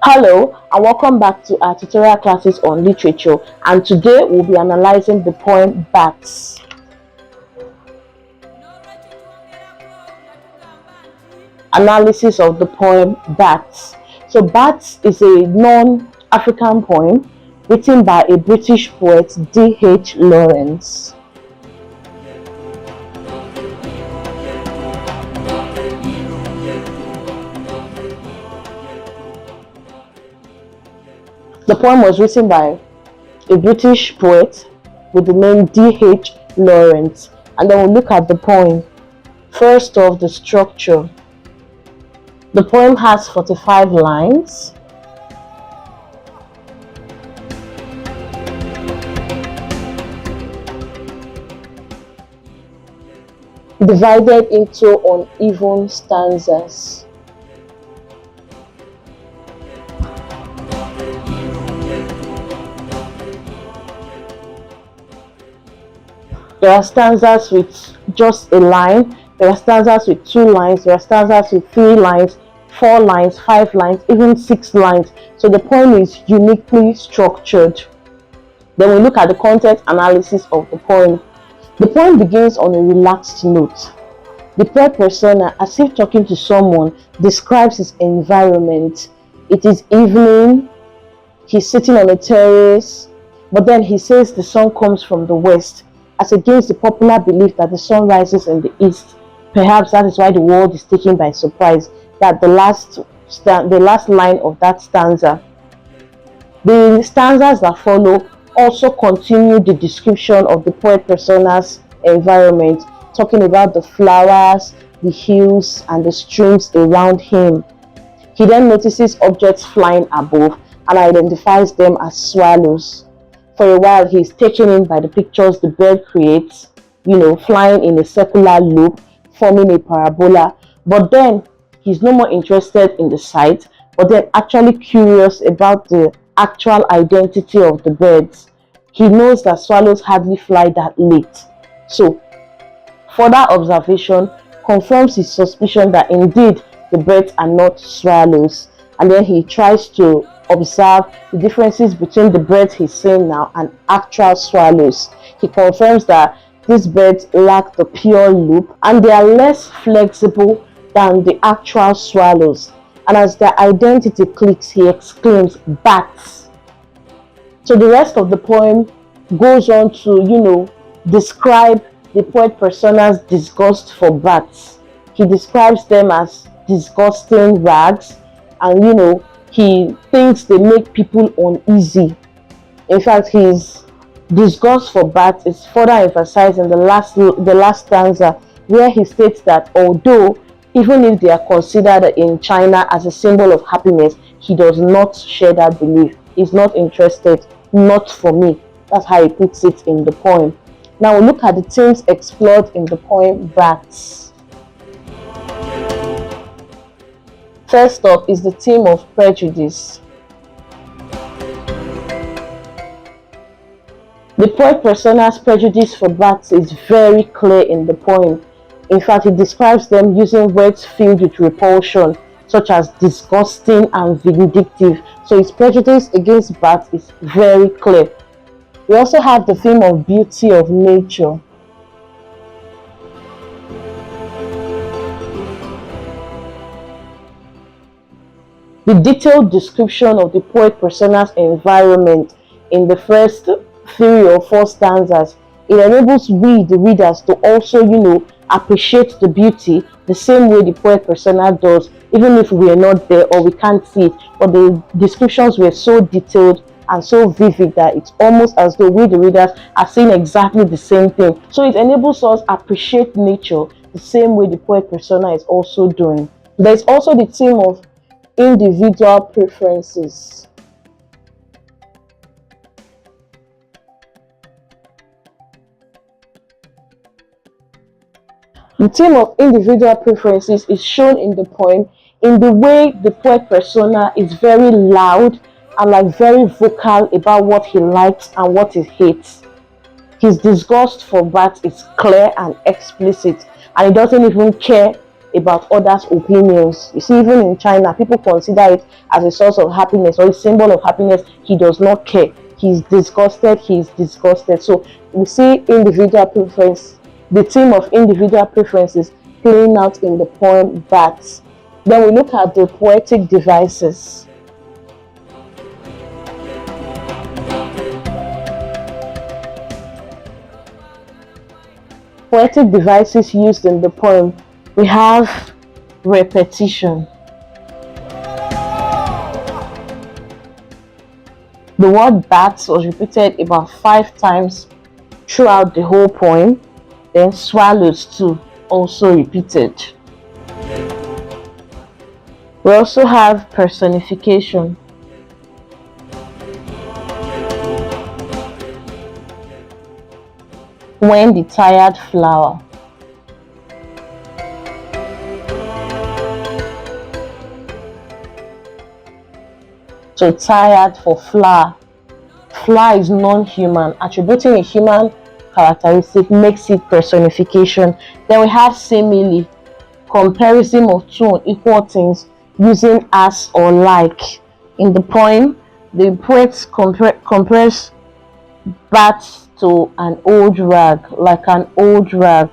Hello and welcome back to our tutorial classes on literature, and today we'll be analyzing the poem Bats. Analysis of the poem Bats. So Bats is a non-African poem written by a British poet, D.H. Lawrence. The poem was written by a British poet with the name D.H. Lawrence, and then we'll look at the poem. First off, the structure. The poem has 45 lines. Divided into uneven stanzas. There are stanzas with just a line, there are stanzas with 2 lines, there are stanzas with 3 lines, 4 lines, 5 lines, even 6 lines. So the poem is uniquely structured. Then we look at the content analysis of the poem. The poem begins on a relaxed note. The third persona, as if talking to someone, describes his environment. It is evening, he's sitting on a terrace, but then he says the sun comes from the west, as against the popular belief that the sun rises in the east. Perhaps that is why the world is taken by surprise, that the last line of that stanza. The stanzas that follow also continue the description of the poet persona's environment, talking about the flowers, the hills, and the streams around him. He then notices objects flying above and identifies them as swallows. For a while, he's taken in by the pictures the bird creates, flying in a circular loop, forming a parabola. But then he's no more interested in the sight, but then actually curious about the actual identity of the birds. He knows that swallows hardly fly that late. So, further observation confirms his suspicion that indeed the birds are not swallows. And then he tries to observe the differences between the birds he's seeing now and actual swallows. He confirms that these birds lack the pure loop and they are less flexible than the actual swallows. And as their identity clicks, he exclaims, "Bats!" So the rest of the poem goes on to, describe the poet persona's disgust for bats. He describes them as disgusting rags, and he thinks they make people uneasy. In fact, his disgust for bats is further emphasized in the last stanza, where he states that although even if they are considered in China as a symbol of happiness, he does not share that belief. He's not interested. Not for me. That's how he puts it in the poem. Now we'll look at the themes explored in the poem Bats. First up is the theme of prejudice. The poet persona's prejudice for bats is very clear in the poem. In fact, he describes them using words filled with repulsion, such as disgusting and vindictive. So his prejudice against bats is very clear. We also have the theme of beauty of nature. The detailed description of the poet persona's environment in the first 3 or 4 stanzas, it enables we, the readers, to also, appreciate the beauty the same way the poet persona does, even if we are not there or we can't see it. But the descriptions were so detailed and so vivid that it's almost as though we, the readers, are seeing exactly the same thing. So it enables us appreciate nature the same way the poet persona is also doing. There's also the theme of individual preferences. The theme of individual preferences is shown in the poem in the way the poet persona is very loud and very vocal about what he likes and what he hates. His disgust for bats is clear and explicit, and he doesn't even care about others' opinions. You see, even in China, people consider it as a source of happiness or a symbol of happiness. He does not care. He's disgusted. He's disgusted. So we see individual preference, the theme of individual preferences playing out in the poem Bats. Then we look at the poetic devices. Poetic devices used in the poem. We have repetition. The word bats was repeated about 5 times throughout the whole poem. Then swallows too, also repeated. We also have personification. When the tired flower. So tired for flower. Flower is non-human. Attributing a human characteristic makes it personification. Then we have simile, comparison of two unequal things using as or like. In the poem, the poet compares bats to an old rag, like an old rag,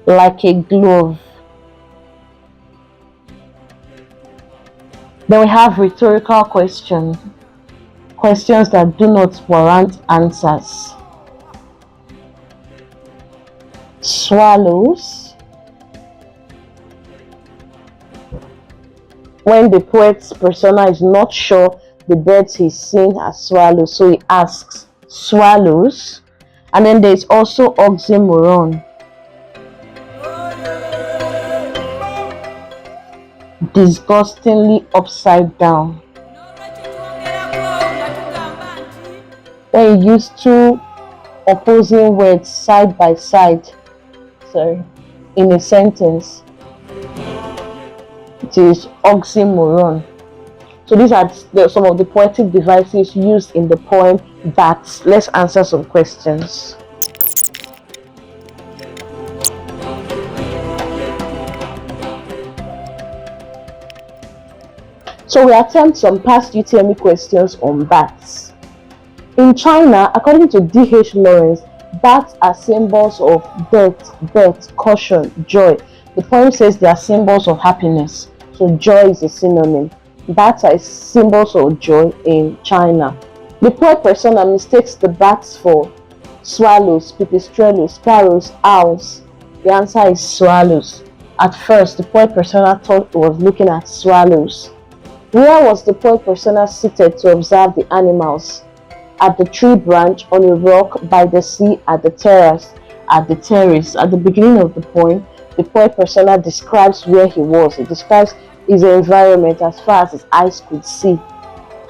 like a glove. Then we have rhetorical questions, questions that do not warrant answers. Swallows. When the poet's persona is not sure the birds he's seeing are swallows, so he asks swallows. And then there's also oxymoron, disgustingly upside down. When you use two opposing words side by side, in a sentence, it is oxymoron. So these are some of the poetic devices used in the poem Bats. Let's answer some questions. So we attempt some past UTME questions on bats. In China, according to D.H. Lawrence, bats are symbols of birth, caution, joy. The poem says they are symbols of happiness, so joy is a synonym. Bats are symbols of joy in China. The poet persona mistakes the bats for swallows, pipistrellos, sparrows, owls. The answer is swallows. At first, the poet persona thought it was looking at swallows. Where was the poet persona seated to observe the animals? At the tree branch, on a rock, by the sea, at the terrace. At the terrace. At the beginning of the poem, the poet persona describes where he was. He describes his environment as far as his eyes could see,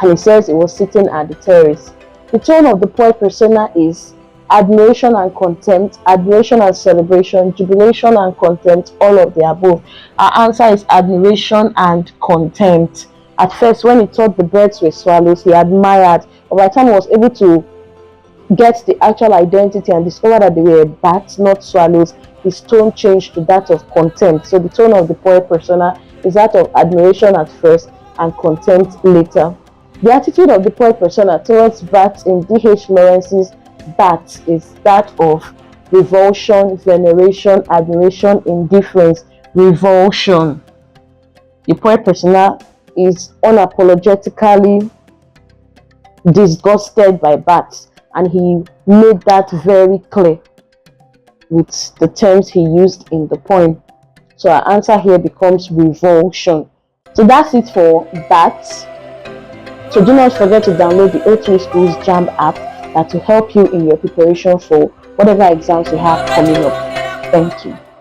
and he says he was sitting at the terrace. The tone of the poet persona is admiration and contempt, admiration and celebration, jubilation and contempt, all of the above. Our answer is admiration and contempt. At first, when he thought the birds were swallows, he admired, but by the time he was able to get the actual identity and discover that they were bats, not swallows, his tone changed to that of contempt. So the tone of the poet persona is that of admiration at first and contempt later. The attitude of the poet persona towards bats in D.H. Lawrence's Bats is that of revulsion, veneration, admiration, indifference, revulsion. The poet persona is unapologetically disgusted by bats, and he made that very clear with the terms he used in the poem. So our answer here becomes revulsion. So that's it for bats. So do not forget to download the O3 Schools JAMB app that will help you in your preparation for whatever exams you have coming up. Thank you.